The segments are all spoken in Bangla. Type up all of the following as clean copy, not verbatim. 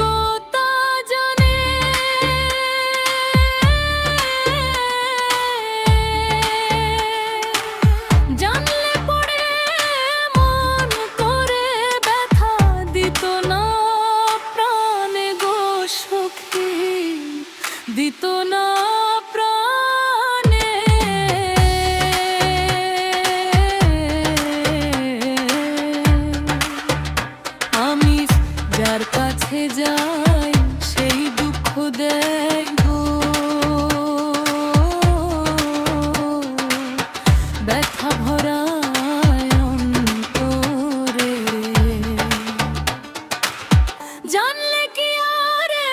গো তা জানে, জানলে পড়ে মন করে ব্যথা দিত না প্রাণে গো সখী, দিত না প্রাণে। আমি যার কাছে যাই সেই দুঃখ দেয় গো, ব্যথা ভরায় অন্তরে। জানলে কি আরে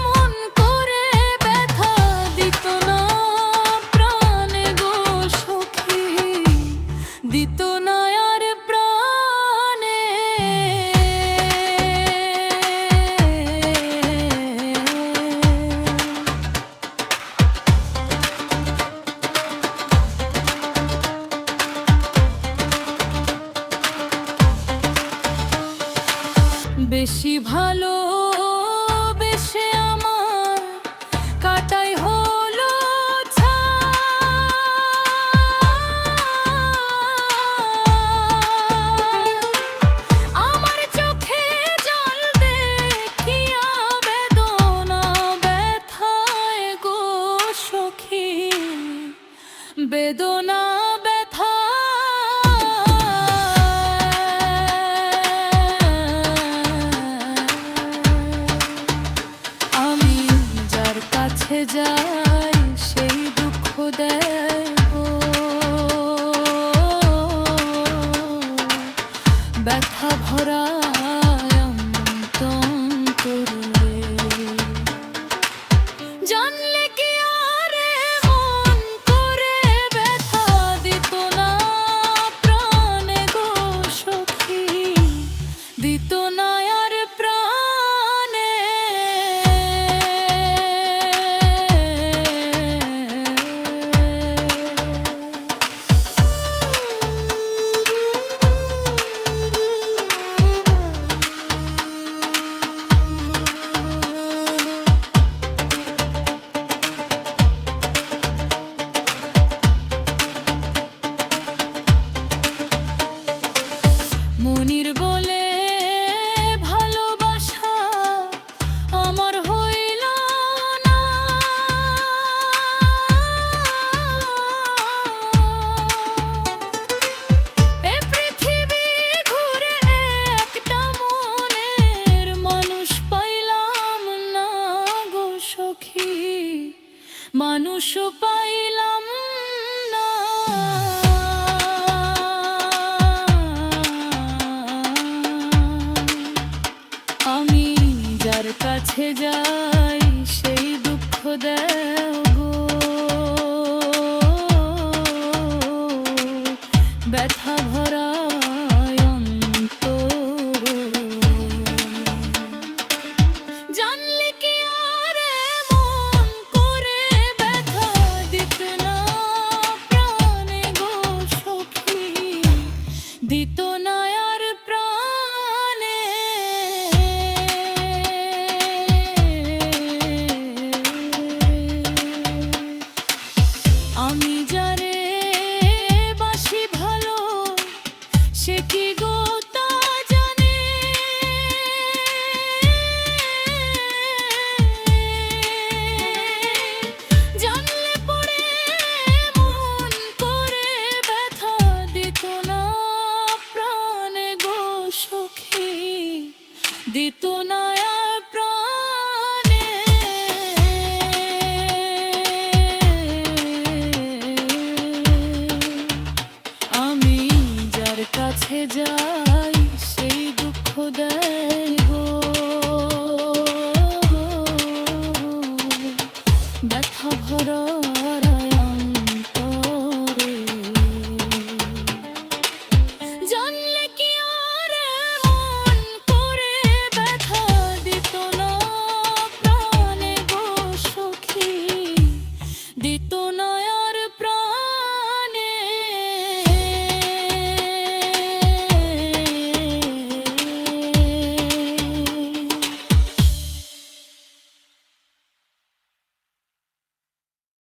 মন করে ব্যথা দিত না প্রাণে গো সখী, দিত না আর প্রাণে। বেশি ভালো বেশে আমার কাটাই হলো আমার চোখে জল দেখিয়া বেদনা ব্যথায় গো সখী, বেদনা ব্যথা। আমি যার কাছে যাই সেই দুঃখ দেয় গো, ব্যথা ভরায় অন্তরে। জানলে কি আরে মন করে ব্যথা দিত না প্রাণে গো সখী, দিত না আর প্রাণে। মনির বলে ভালোবাসা আমার হইল না, এ পৃথিবী ঘুরে একটা মনের মানুষ পাইলাম না গো সখী, মানুষ পাইলাম না। আমি যার কাছে যাই সেই দুঃখ দেয়